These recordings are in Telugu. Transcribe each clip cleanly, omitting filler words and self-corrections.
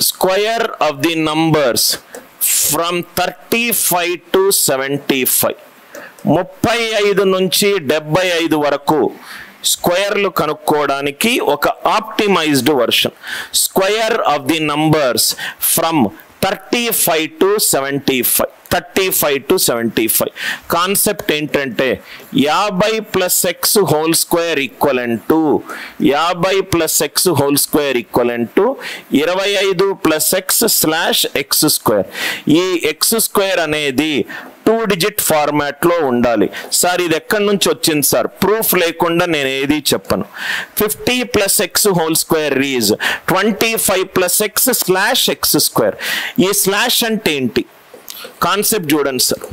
square of the numbers from 35 to 75 35 నుంచి 75 వరకు స్క్వేర్లు కనుక్కోవడానికి ఒక optimised version square of the numbers from 35 to 75 35 to 75 concept ఏంటంటే 50 plus x whole square equivalent to 50 plus x whole square equivalent to 25 plus x slash x square. ఈ ఎక్స్ స్క్వేర్ అనేది 2 డిజిట్ ఫార్మాట్ లో ఉండాలి. సార్ ఇది ఎక్కడి నుంచి వచ్చింది సార్? ప్రూఫ్ లేకుండా నేను ఏది చెప్పను. 50 plus x whole square is 25 plus x slash x square. ఈ స్లాష్ అంటే ఏంటి? కాన్సెప్ట్ చూడండి sir.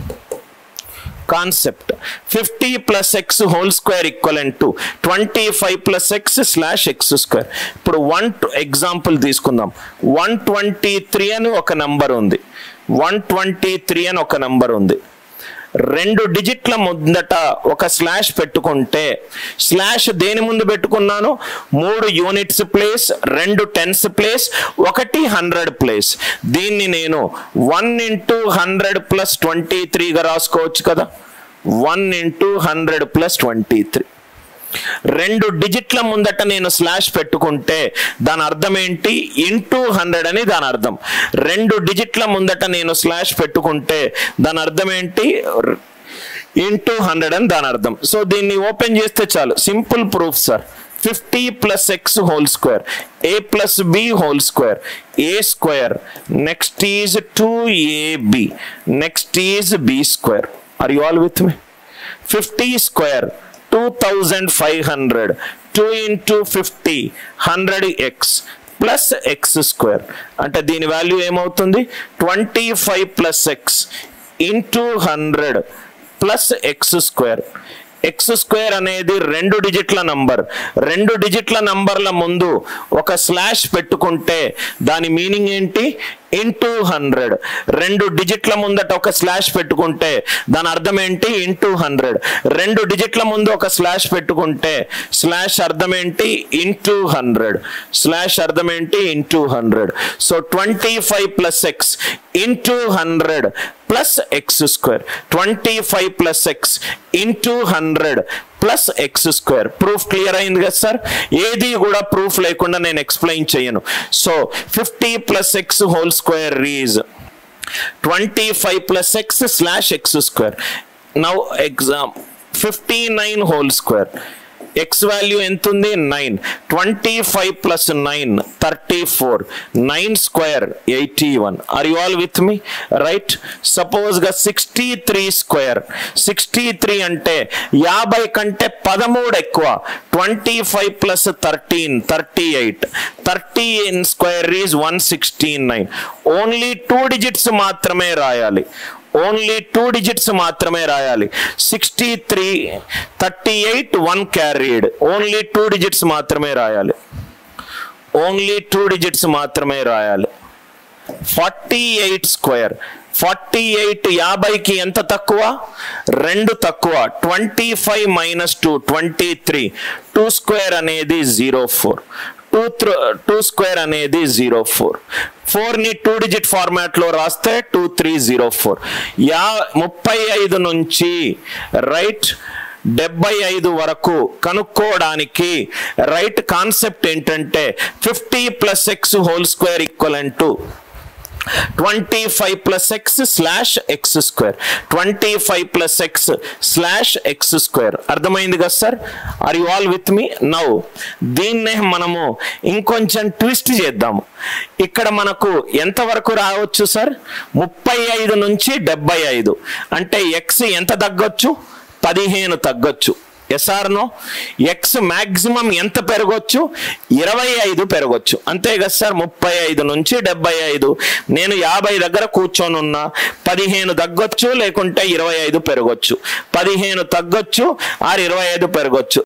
Concept 50 plus x whole square equivalent to 25 plus x slash x square. ఇప్పుడు ఎగ్జాంపుల్ తీసుకుందాం. 123 అని ఒక నంబర్ ఉంది. 123 అని ఒక నంబర్ ఉంది. 2 డిజిట్ల ముందట ఒక స్లాష్ పెట్టుకుంటే స్లాష్ దేని ముందు పెట్టుకున్నాను? 3 units place, 2 tens place, 1 100 place. దీన్ని నేను 1 into 100 plus 23 గా రాసుకోవచ్చు కదా. 1 into 100 plus 23. 2 డిజిట్ల ముందట నేను స్లాష్ పెట్టుకుంటే దాని అర్థం ఏంటి? ఇంటూ 100 అని దాని అర్థం. 2 డిజిట్ల ముందట నేను స్లాష్ పెట్టుకుంటే దాని అర్థం ఏంటి? ఇంటూ 100 అని దాని అర్థం. సో దీన్ని ఓపెన్ చేస్తే చాలు, simple proof sir. 50 plus x whole square, a plus b whole square, a square, next is 2ab, next is b square. Are you all with me? 50 square 2500, 2 into 50 100x plus x square. అంటే దీని వాల్యూ ఏమవుతుంది? 25 plus x into 100 plus x square. X square అనేది 2 డిజిట్ల నంబర్. 2 డిజిట్ల నంబర్ల ముందు ఒక స్లాష్ పెట్టుకుంటే దాని మీనింగ్ ఏంటి? ఇంటూ 100. 2 డిజిట్ల ముందట ఒక స్లాష్ పెట్టుకుంటే దాని అర్థం ఏంటి? ఇంటూ 100. 2 డిజిట్ల ముందు ఒక స్లాష్ పెట్టుకుంటే స్లాష్ అర్థం ఏంటి? ఇంటూ 100. స్లాష్ అర్థం ఏంటి? Into 100. So 25 plus x into 100 plus x square. 25 plus x into 100 plus x square. Proof clear అయింది కదా సార్? ఏది కూడా ప్రూఫ్ లేకుండా నేను ఎక్స్ప్లెయిన్ చేయను. So 50 plus x whole square is 25 plus x slash x square. Now exam 59 whole square. X value ఎంత ఉంది? 9. 25 plus 9 34. 9 square 81. Are you all with me? Right. Suppose గా 63 స్క్వేర్. 63 అంటే 50 కంటే 13 ఎక్కువ. 25 plus 13 38. 13 square is 169. Only 2 digits మాత్రమే రాయాలి. ఓన్లీ 2 డిజిట్స్ మాత్రమే రాయాలి. 63 38 1 క్యారీడ్. ఓన్లీ 2 డిజిట్స్ మాత్రమే రాయాలి. ఓన్లీ 2 డిజిట్స్ మాత్రమే రాయాలి. 48 స్క్వేర్. 48 50కి ఎంత తక్కువ? 2 తక్కువ. 25 మైనస్ 2 23. 2 స్క్వేర్ అనేది 04. 2 స్క్వేర్ అనేది 04. 4ని 2 డిజిట్ ఫార్మాట్ లో రాస్తే 2304. 35 నుంచి రైట్ 75 వరకు కనుక్కోవడానికి రైట్ కాన్సెప్ట్ ఏంటంటే 50 plus x whole square equivalent to 25 plus x slash x square. 25 plus x slash x square. అర్థమైంది కదా sir? Are you all with me? Now దీన్నే మనము ఇంకొంచెం ట్విస్ట్ చేద్దాము. ఇక్కడ మనకు ఎంత వరకు రావచ్చు సార్? 35 నుంచి 75. అంటే ఎక్స్ ఎంత తగ్గొచ్చు? 15 తగ్గొచ్చు. Yes or no? X maximum ఎంత పెరగొచ్చు? 25 పెరగొచ్చు. అంతే కదా సార్? 35 నుంచి 75. నేను 50 దగ్గర కూర్చొని ఉన్నా. 15 తగ్గొచ్చు, లేకుంటే 25 పెరగొచ్చు. 15 తగ్గొచ్చు ఆర్ 25 పెరగొచ్చు.